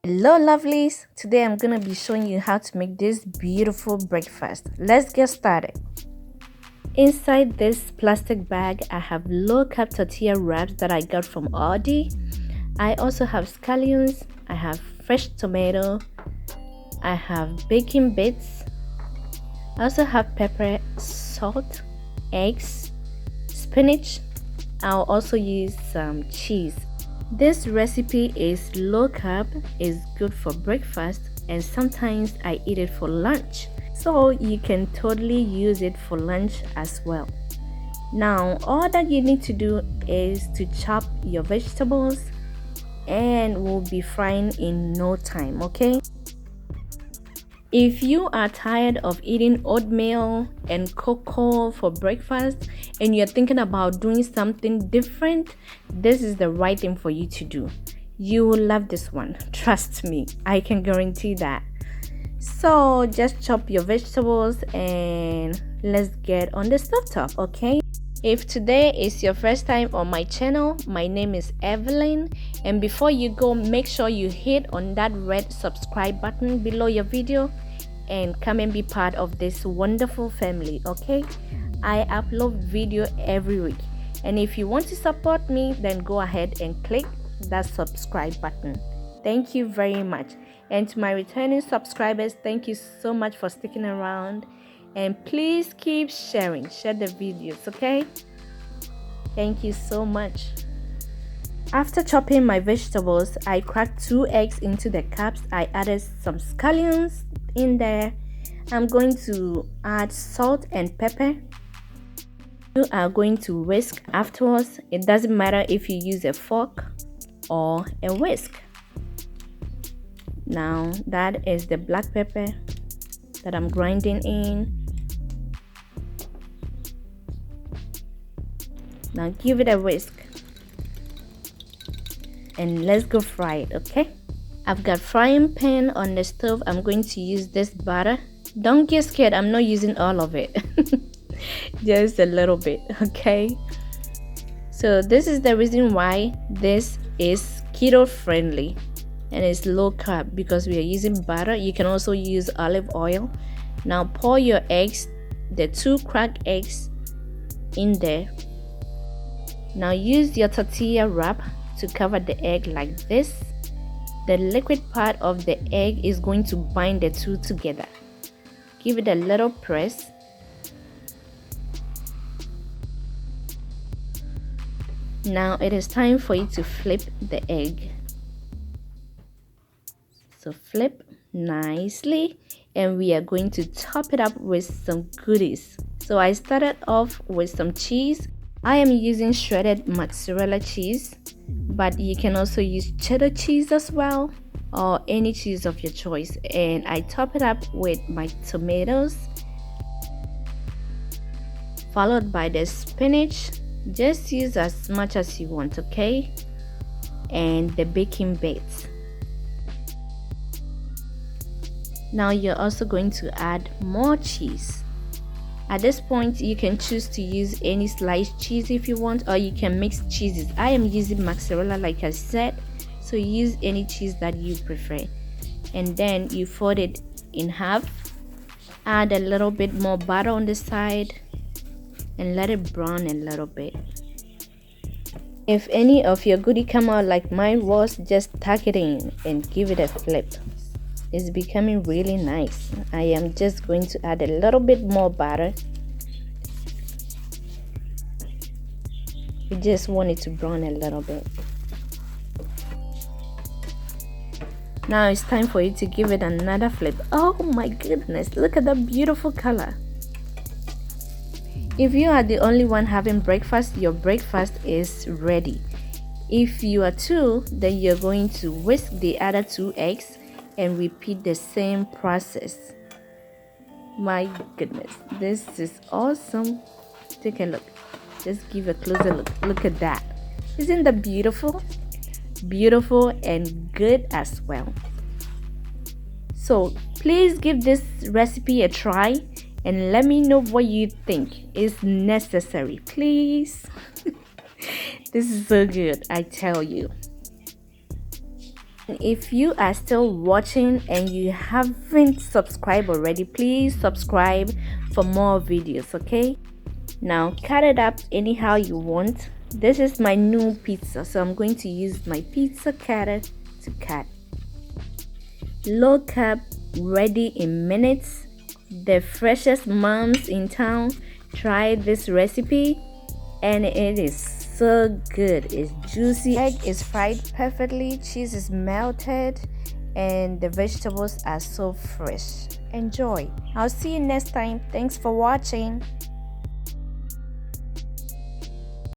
Hello lovelies, today I'm gonna be showing you how to make this beautiful breakfast. Let's get started. Inside this plastic bag I have low carb tortilla wraps that I got from Aldi. I also have scallions, I have fresh tomato, I have baking bits, I also have pepper, salt, eggs, spinach. I'll also use some cheese. This recipe is low carb, is good for breakfast, and sometimes I eat it for lunch. So you can totally use it for lunch as well. Now all that you need to do is to chop your vegetables and we'll be frying in no time, okay? If you are tired of eating oatmeal and cocoa for breakfast and you're thinking about doing something different, this is the right thing for you to do. You will love this one. Trust me, I can guarantee that. So just chop your vegetables and let's get on the stovetop, okay? If today is your first time on my channel, my name is Evelyn, and before you go, make sure you hit on that red subscribe button below your video and come and be part of this wonderful family, okay? I upload video every week, and if you want to support me, then go ahead and click that subscribe button. Thank you very much. And to my returning subscribers, thank you so much for sticking around, and please keep share the videos, okay? Thank you so much. After chopping my vegetables, I cracked 2 eggs into the cups. I added some scallions in there. I'm going to add salt and pepper. You are going to whisk afterwards. It doesn't matter if you use a fork or a whisk. Now that is the black pepper that I'm grinding in. Now give it a whisk and let's go fry it, okay? I've got frying pan on the stove. I'm going to use this butter. Don't get scared, I'm not using all of it. Just a little bit, okay? So this is the reason why this is keto friendly and it's low carb, because we are using butter. You can also use olive oil. Now pour your eggs, the 2 cracked eggs, in there. Now use your tortilla wrap to cover the egg like this. The liquid part of the egg is going to bind the two together. Give it a little press. Now it is time for you to flip the egg. So flip nicely, and we are going to top it up with some goodies. So I started off with some cheese. I am using shredded mozzarella cheese, but you can also use cheddar cheese as well, or any cheese of your choice. And I top it up with my tomatoes, followed by the spinach. Just use as much as you want, okay? And the baking bits. Now you're also going to add more cheese. At this point, you can choose to use any sliced cheese if you want, or you can mix cheeses. I am using mozzarella like I said, so use any cheese that you prefer. And then you fold it in half. Add a little bit more butter on the side and let it brown a little bit. If any of your goodie come out like mine was, just tuck it in and give it a flip. It's becoming really nice. I am just going to add a little bit more butter. You just want it to brown a little bit. Now it's time for you to give it another flip. Oh my goodness, look at that beautiful color. If you are the only one having breakfast, your breakfast is ready. If you are two, then you're going to whisk the other 2 eggs and repeat the same process. My goodness, this is awesome. Take a look. Just give a closer look. Look at that. Isn't that beautiful? Beautiful and good as well. So please give this recipe a try and let me know what you think is necessary, please. This is so good, I tell you. If you are still watching and you haven't subscribed already, please subscribe for more videos, okay? Now cut it up anyhow you want. This is my new pizza, so I'm going to use my pizza cutter to cut. Low carb, ready in minutes. The freshest moms in town try this recipe and it is so good. It's juicy, egg is fried perfectly, cheese is melted, and the vegetables are so fresh. Enjoy. I'll see you next time. Thanks for watching.